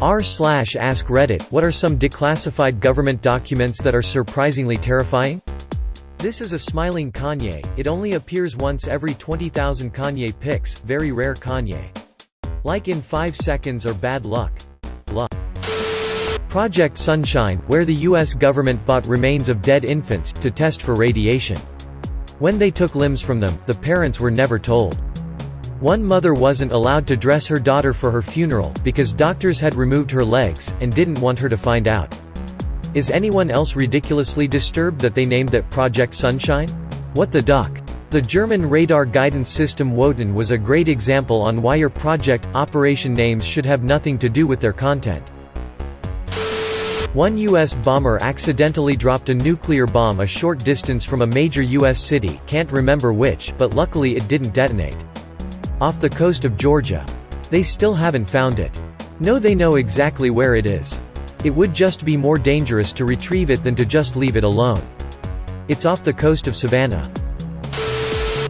r/AskReddit, what are some declassified government documents that are surprisingly terrifying? This is a smiling Kanye. It only appears once every 20,000 Kanye pics, very rare Kanye. Like in 5 seconds or bad luck. Project Sunshine, where the US government bought remains of dead infants, to test for radiation. When they took limbs from them, the parents were never told. One mother wasn't allowed to dress her daughter for her funeral, because doctors had removed her legs, and didn't want her to find out. Is anyone else ridiculously disturbed that they named that Project Sunshine? What the duck? The German radar guidance system Wotan was a great example on why your project, operation names should have nothing to do with their content. One U.S. bomber accidentally dropped a nuclear bomb a short distance from a major U.S. city, can't remember which, but luckily it didn't detonate. Off the coast of Georgia. They still haven't found it. No, they know exactly where it is. It would just be more dangerous to retrieve it than to just leave it alone. It's off the coast of Savannah.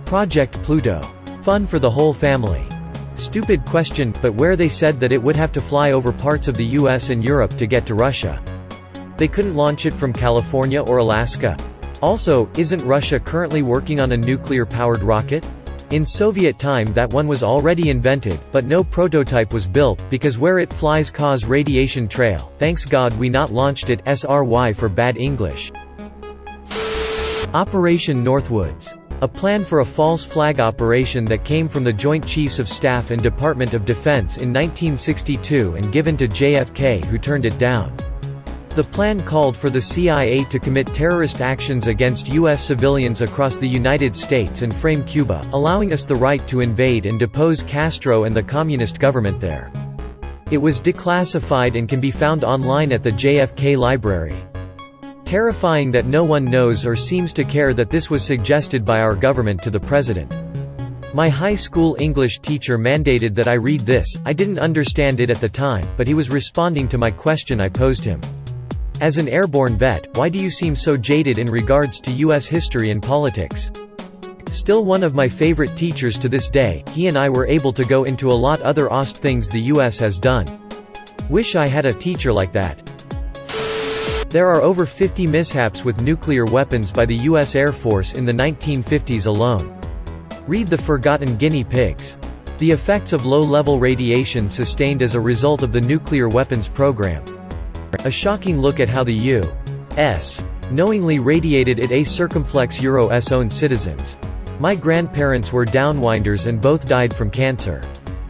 Project Pluto. Fun for the whole family. Stupid question, but where they said that it would have to fly over parts of the US and Europe to get to Russia. They couldn't launch it from California or Alaska? Also, isn't Russia currently working on a nuclear-powered rocket? In Soviet time that one was already invented, but no prototype was built, because where it flies cause radiation trail. Thanks God we not launched it. SRY for bad English. Operation Northwoods. A plan for a false flag operation that came from the Joint Chiefs of Staff and Department of Defense in 1962 and given to JFK, who turned it down. The plan called for the CIA to commit terrorist actions against U.S. civilians across the United States and frame Cuba, allowing us the right to invade and depose Castro and the communist government there. It was declassified and can be found online at the JFK Library. Terrifying that no one knows or seems to care that this was suggested by our government to the president. My high school English teacher mandated that I read this. I didn't understand it at the time, but he was responding to my question I posed him. As an airborne vet, why do you seem so jaded in regards to US history and politics? Still one of my favorite teachers to this day. He and I were able to go into a lot other awesome things the US has done. Wish I had a teacher like that. There are over 50 mishaps with nuclear weapons by the U.S. Air Force in the 1950s alone. Read The Forgotten Guinea Pigs. The effects of low-level radiation sustained as a result of the nuclear weapons program. A shocking look at how the U.S. knowingly radiated its circumflex Euro-S own citizens. My grandparents were downwinders and both died from cancer.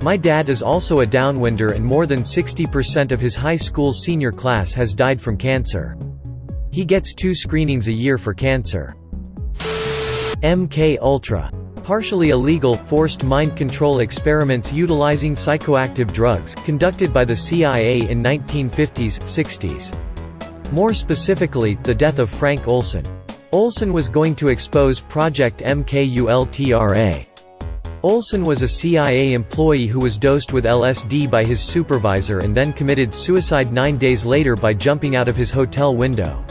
My dad is also a downwinder and more than 60% of his high school senior class has died from cancer. He gets 2 screenings a year for cancer. MK Ultra. Partially illegal, forced mind control experiments utilizing psychoactive drugs, conducted by the CIA in 1950s, 60s. More specifically, the death of Frank Olson. Olson was going to expose Project MKULTRA. Olson was a CIA employee who was dosed with LSD by his supervisor and then committed suicide 9 days later by jumping out of his hotel window.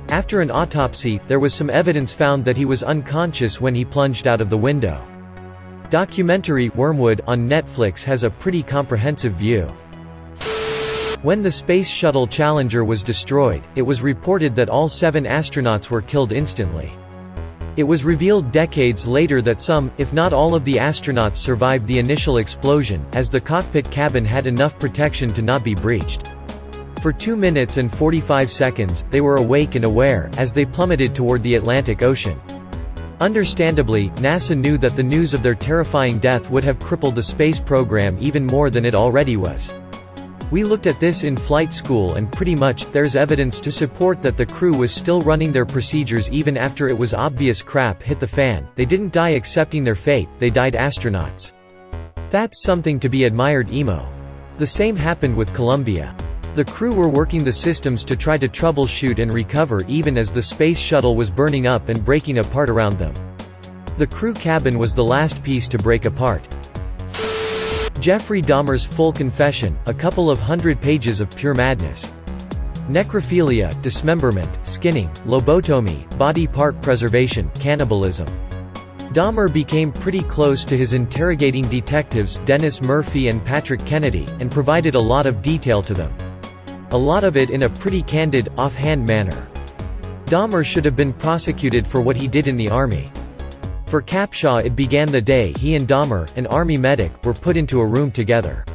After an autopsy, there was some evidence found that he was unconscious when he plunged out of the window. Documentary Wormwood on Netflix has a pretty comprehensive view. When the Space Shuttle Challenger was destroyed, it was reported that all 7 astronauts were killed instantly. It was revealed decades later that some, if not all of the astronauts survived the initial explosion, as the cockpit cabin had enough protection to not be breached. For 2 minutes and 45 seconds, they were awake and aware, as they plummeted toward the Atlantic Ocean. Understandably, NASA knew that the news of their terrifying death would have crippled the space program even more than it already was. We looked at this in flight school and pretty much, there's evidence to support that the crew was still running their procedures even after it was obvious crap hit the fan. They didn't die accepting their fate, they died astronauts. That's something to be admired, emo. The same happened with Columbia. The crew were working the systems to try to troubleshoot and recover even as the space shuttle was burning up and breaking apart around them. The crew cabin was the last piece to break apart. Jeffrey Dahmer's full confession, a couple of 100 pages of pure madness. Necrophilia, dismemberment, skinning, lobotomy, body part preservation, cannibalism. Dahmer became pretty close to his interrogating detectives, Dennis Murphy and Patrick Kennedy, and provided a lot of detail to them. A lot of it in a pretty candid, offhand manner. Dahmer should have been prosecuted for what he did in the Army. For Capshaw, it began the day he and Dahmer, an Army medic, were put into a room together.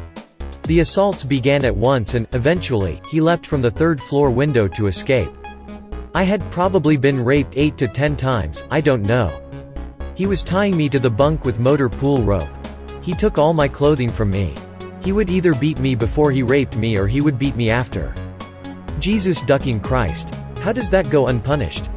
The assaults began at once and, eventually, he leapt from the third-floor window to escape. I had probably been raped 8 to 10 times, I don't know. He was tying me to the bunk with motor pool rope. He took all my clothing from me. He would either beat me before he raped me or he would beat me after. Jesus ducking Christ. How does that go unpunished?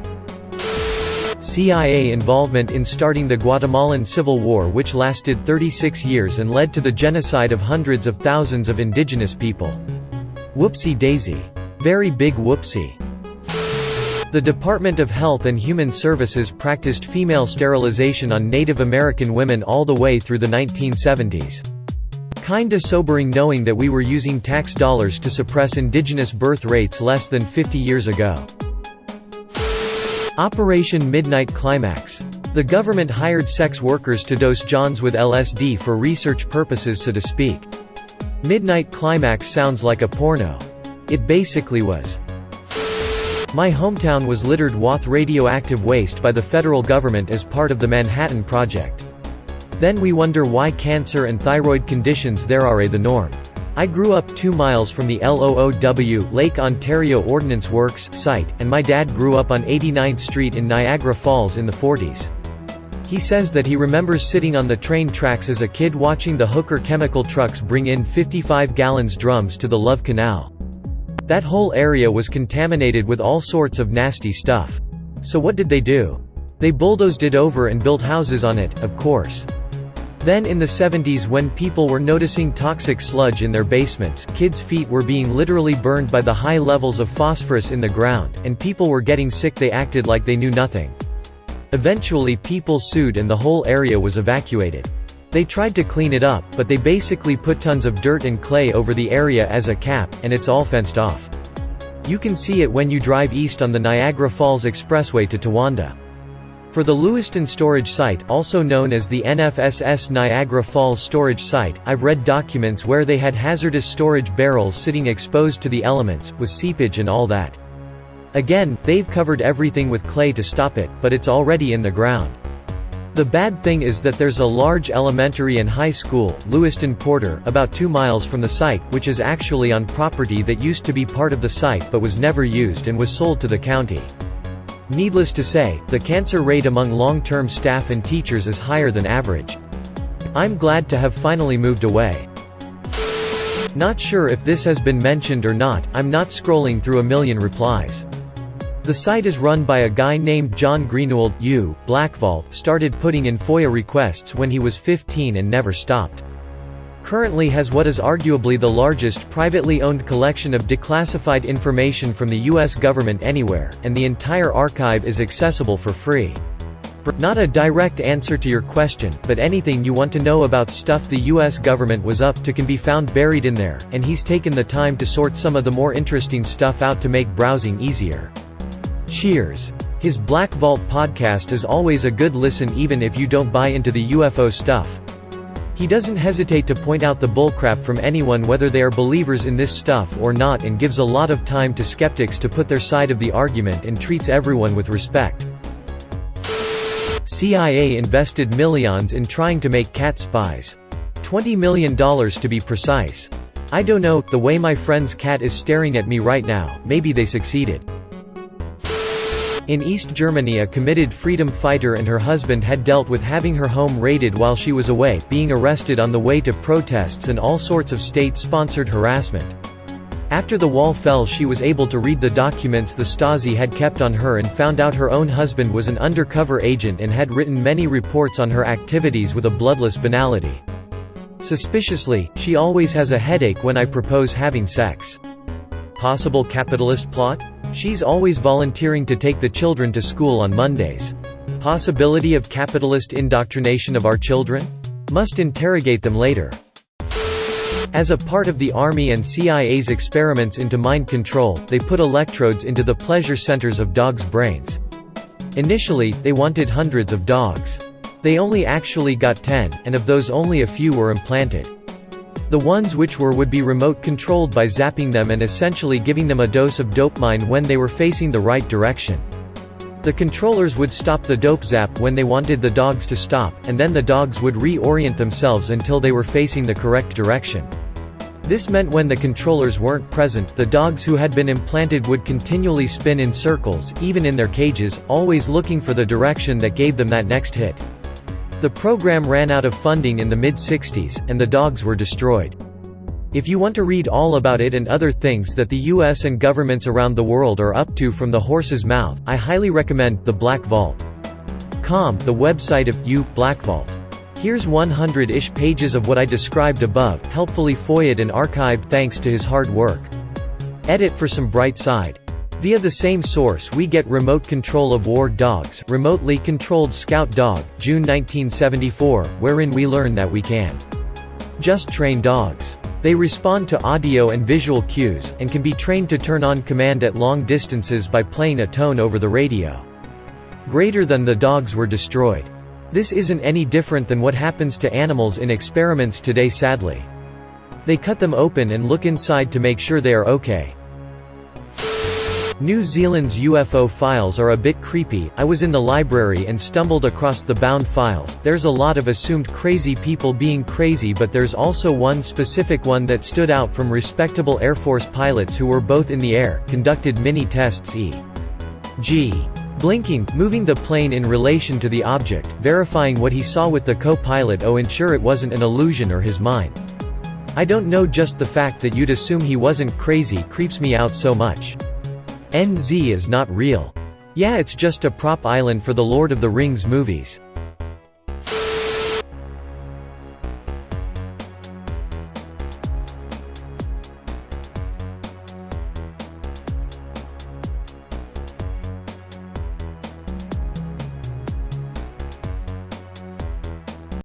CIA involvement in starting the Guatemalan Civil War, which lasted 36 years and led to the genocide of hundreds of thousands of indigenous people. Whoopsie daisy. Very big whoopsie. The Department of Health and Human Services practiced female sterilization on Native American women all the way through the 1970s. Kinda sobering knowing that we were using tax dollars to suppress indigenous birth rates less than 50 years ago. Operation Midnight Climax. The government hired sex workers to dose Johns with LSD for research purposes, so to speak. Midnight Climax sounds like a porno. It basically was. My hometown was littered with radioactive waste by the federal government as part of the Manhattan Project. Then we wonder why cancer and thyroid conditions there are the norm. I grew up 2 miles from the LOOW Lake Ontario Ordnance Works site, and my dad grew up on 89th Street in Niagara Falls in the 40s. He says that he remembers sitting on the train tracks as a kid watching the Hooker chemical trucks bring in 55-gallon drums to the Love Canal. That whole area was contaminated with all sorts of nasty stuff. So what did they do? They bulldozed it over and built houses on it, of course. Then in the 70s, when people were noticing toxic sludge in their basements, kids' feet were being literally burned by the high levels of phosphorus in the ground, and people were getting sick, they acted like they knew nothing. Eventually people sued and the whole area was evacuated. They tried to clean it up, but they basically put tons of dirt and clay over the area as a cap, and it's all fenced off. You can see it when you drive east on the Niagara Falls Expressway to Towanda. For the Lewiston Storage Site, also known as the NFSS Niagara Falls Storage Site, I've read documents where they had hazardous storage barrels sitting exposed to the elements, with seepage and all that. Again, they've covered everything with clay to stop it, but it's already in the ground. The bad thing is that there's a large elementary and high school, Lewiston Porter, about 2 miles from the site, which is actually on property that used to be part of the site but was never used and was sold to the county. Needless to say, the cancer rate among long-term staff and teachers is higher than average. I'm glad to have finally moved away. Not sure if this has been mentioned or not, I'm not scrolling through a million replies. The site is run by a guy named John Greenwald. Blackvault started putting in FOIA requests when he was 15 and never stopped. Currently has what is arguably the largest privately owned collection of declassified information from the US government anywhere, and the entire archive is accessible for free. Not a direct answer to your question, but anything you want to know about stuff the US government was up to can be found buried in there, and he's taken the time to sort some of the more interesting stuff out to make browsing easier. Cheers. His Black Vault podcast is always a good listen even if you don't buy into the UFO stuff. He doesn't hesitate to point out the bullcrap from anyone whether they are believers in this stuff or not, and gives a lot of time to skeptics to put their side of the argument, and treats everyone with respect. CIA invested millions in trying to make cat spies. $20 million to be precise. I don't know, the way my friend's cat is staring at me right now, maybe they succeeded. In East Germany, a committed freedom fighter and her husband had dealt with having her home raided while she was away, being arrested on the way to protests and all sorts of state-sponsored harassment. After the wall fell, she was able to read the documents the Stasi had kept on her and found out her own husband was an undercover agent and had written many reports on her activities with a bloodless banality. Suspiciously, she always has a headache when I propose having sex. Possible capitalist plot? She's always volunteering to take the children to school on Mondays. Possibility of capitalist indoctrination of our children? Must interrogate them later. As a part of the Army and CIA's experiments into mind control, they put electrodes into the pleasure centers of dogs' brains. Initially, they wanted hundreds of dogs. They only actually got 10, and of those only a few were implanted. The ones which were would be remote controlled by zapping them and essentially giving them a dose of dopamine when they were facing the right direction. The controllers would stop the dope zap when they wanted the dogs to stop, and then the dogs would reorient themselves until they were facing the correct direction. This meant when the controllers weren't present, the dogs who had been implanted would continually spin in circles, even in their cages, always looking for the direction that gave them that next hit. The program ran out of funding in the mid-60s, and the dogs were destroyed. If you want to read all about it and other things that the US and governments around the world are up to from the horse's mouth, I highly recommend The Black Vault.com, the website of Black Vault. Here's 100-ish pages of what I described above, helpfully foiled and archived thanks to his hard work. Edit for some bright side. Via the same source we get Remote Control of War Dogs, Remotely Controlled Scout Dog, June 1974, wherein we learn that we can just train dogs. They respond to audio and visual cues, and can be trained to turn on command at long distances by playing a tone over the radio. Greater than the dogs were destroyed. This isn't any different than what happens to animals in experiments today sadly. They cut them open and look inside to make sure they are okay. New Zealand's UFO files are a bit creepy. I was in the library and stumbled across the bound files. There's a lot of assumed crazy people being crazy, but there's also one specific one that stood out from respectable Air Force pilots who were both in the air, conducted mini-tests e.g. blinking, moving the plane in relation to the object, verifying what he saw with the co-pilot ensure it wasn't an illusion or his mind. I don't know, just the fact that you'd assume he wasn't crazy creeps me out so much. NZ is not real. Yeah, it's just a prop island for the Lord of the Rings movies.